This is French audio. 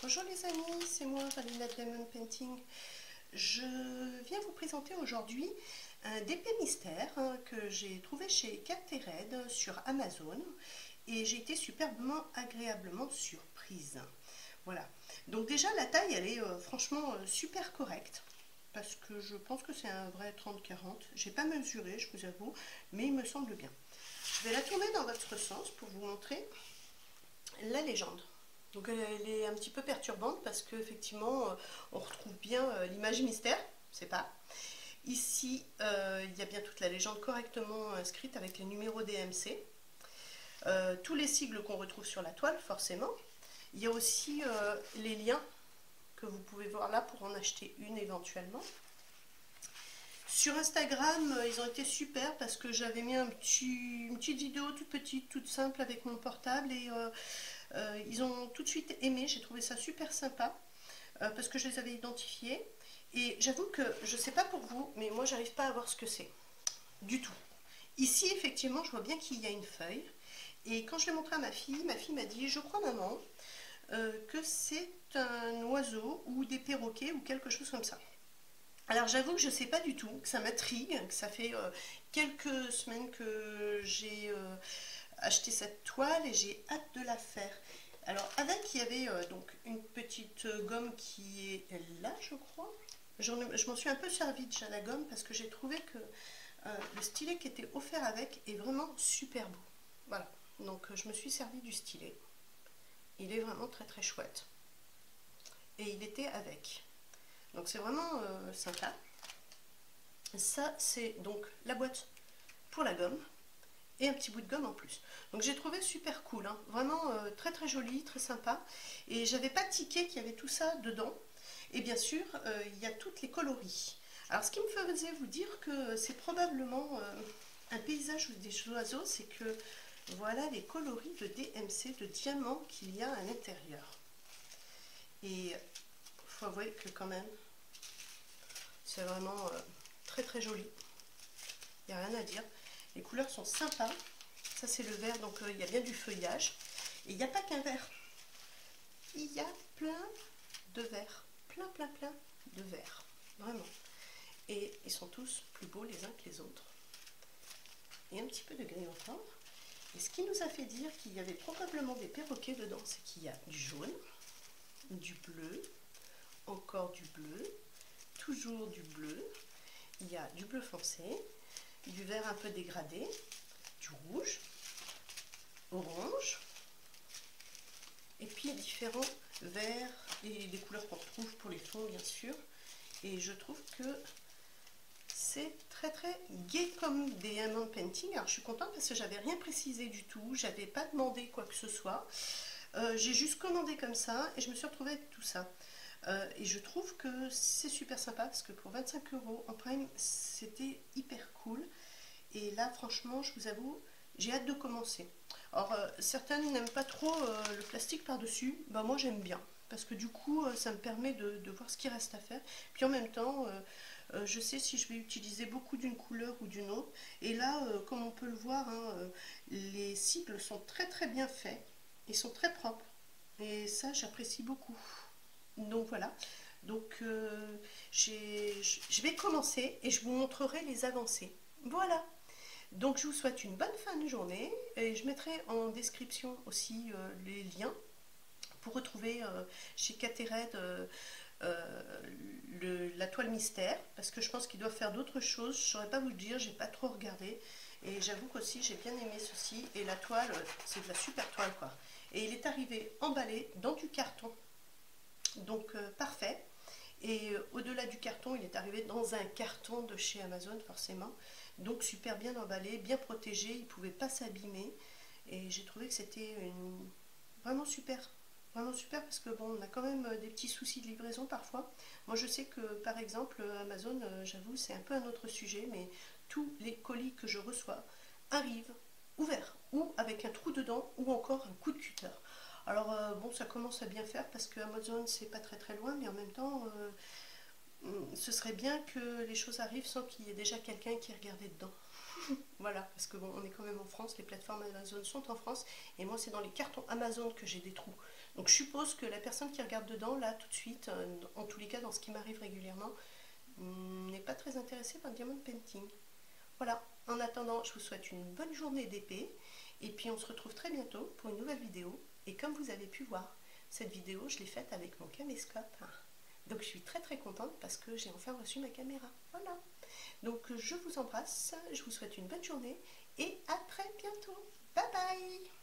Bonjour les amis, c'est moi Valina Diamond Painting. Je viens vous présenter aujourd'hui un DP mystère que j'ai trouvé chez Catered sur Amazon et j'ai été superbement agréablement surprise. Voilà, donc déjà la taille elle est franchement super correcte parce que je pense que c'est un vrai 30-40. J'ai pas mesuré, je vous avoue, mais il me semble bien. Je vais la tourner dans votre sens pour vous montrer la légende. Donc elle est un petit peu perturbante parce qu'effectivement on retrouve bien l'image mystère, c'est pas. Ici il y a bien toute la légende correctement inscrite avec les numéros DMC. Tous les sigles qu'on retrouve sur la toile forcément. Il y a aussi les liens que vous pouvez voir là pour en acheter une éventuellement. Sur Instagram, ils ont été super parce que j'avais mis une petite vidéo toute petite, toute simple avec mon portable et ils ont tout de suite aimé. J'ai trouvé ça super sympa parce que je les avais identifiés. Et j'avoue que je ne sais pas pour vous, mais moi j'arrive pas à voir ce que c'est du tout. Ici, effectivement, je vois bien qu'il y a une feuille. Et quand je l'ai montré à ma fille m'a dit, je crois maman, que c'est un oiseau ou des perroquets ou quelque chose comme ça. Alors j'avoue que je ne sais pas du tout, que ça m'intrigue, que ça fait quelques semaines que j'ai acheté cette toile et j'ai hâte de la faire. Alors avec il y avait donc une petite gomme qui est là je crois. Je m'en suis un peu servi déjà la gomme parce que j'ai trouvé que le stylet qui était offert avec est vraiment super beau. Voilà, donc je me suis servi du stylet. Il est vraiment très très chouette. Et il était avec. Donc c'est vraiment sympa. Ça c'est donc la boîte pour la gomme et un petit bout de gomme en plus. Donc j'ai trouvé super cool, hein. Vraiment très très joli, très sympa. Et j'avais pas tiqué qu'il y avait tout ça dedans. Et bien sûr, il y a toutes les coloris. Alors ce qui me faisait vous dire que c'est probablement un paysage ou des oiseaux, c'est que voilà les coloris de DMC, de diamants qu'il y a à l'intérieur. Et il faut avouer que quand même, c'est vraiment très très joli. Il n'y a rien à dire. Les couleurs sont sympas. Ça c'est le vert, donc il y a bien du feuillage. Et il n'y a pas qu'un vert. Il y a plein de verts. Plein de verts. Vraiment. Et ils sont tous plus beaux les uns que les autres. Et un petit peu de gris encore. Et ce qui nous a fait dire qu'il y avait probablement des perroquets dedans, c'est qu'il y a du jaune, du bleu, encore du bleu, toujours du bleu. Il y a du bleu foncé, du vert un peu dégradé, du rouge, orange, et puis différents verts et des couleurs qu'on retrouve pour les fonds bien sûr. Et je trouve que c'est très très gai comme des diamond painting. Alors je suis contente parce que j'avais rien précisé du tout, j'avais pas demandé quoi que ce soit. J'ai juste commandé comme ça et je me suis retrouvée avec tout ça. Et je trouve que c'est super sympa parce que pour 25 € en prime, c'était hyper cool. Et là, franchement, je vous avoue, j'ai hâte de commencer. Alors, certaines n'aiment pas trop le plastique par-dessus. Bah, moi, j'aime bien. Parce que du coup, ça me permet de voir ce qu'il reste à faire. Puis en même temps, je sais si je vais utiliser beaucoup d'une couleur ou d'une autre. Et là, comme on peut le voir, hein, les cils sont très très bien faits. Ils sont très propres. Et ça, j'apprécie beaucoup. Donc voilà. Donc je vais commencer et je vous montrerai les avancées. Voilà. Donc je vous souhaite une bonne fin de journée et je mettrai en description aussi les liens pour retrouver chez Catered la toile mystère parce que je pense qu'ils doivent faire d'autres choses. Je ne saurais pas vous le dire, j'ai pas trop regardé et j'avoue qu'aussi j'ai bien aimé ceci et la toile c'est de la super toile quoi. Et il est arrivé emballé dans du carton donc parfait. Et au-delà du carton, il est arrivé dans un carton de chez Amazon forcément. Donc super bien emballé, bien protégé, il ne pouvait pas s'abîmer. Et j'ai trouvé que c'était vraiment super. Vraiment super parce que bon, on a quand même des petits soucis de livraison parfois. Moi je sais que par exemple Amazon, j'avoue c'est un peu un autre sujet, mais tous les colis que je reçois arrivent ouverts ou avec un trou dedans ou encore un coup de cutter. Alors bon, ça commence à bien faire parce que Amazon c'est pas très très loin, mais en même temps ce serait bien que les choses arrivent sans qu'il y ait déjà quelqu'un qui ait regardé dedans. Voilà, parce que bon, on est quand même en France, les plateformes Amazon sont en France, et moi c'est dans les cartons Amazon que j'ai des trous. Donc je suppose que la personne qui regarde dedans, là, tout de suite, en tous les cas, dans ce qui m'arrive régulièrement, n'est pas très intéressée par le diamond painting. Voilà, en attendant, je vous souhaite une bonne journée d'épée, et puis on se retrouve très bientôt pour une nouvelle vidéo. Et comme vous avez pu voir, cette vidéo, je l'ai faite avec mon caméscope. Donc je suis très très contente parce que j'ai enfin reçu ma caméra. Voilà. Donc je vous embrasse, je vous souhaite une bonne journée et à très bientôt. Bye bye!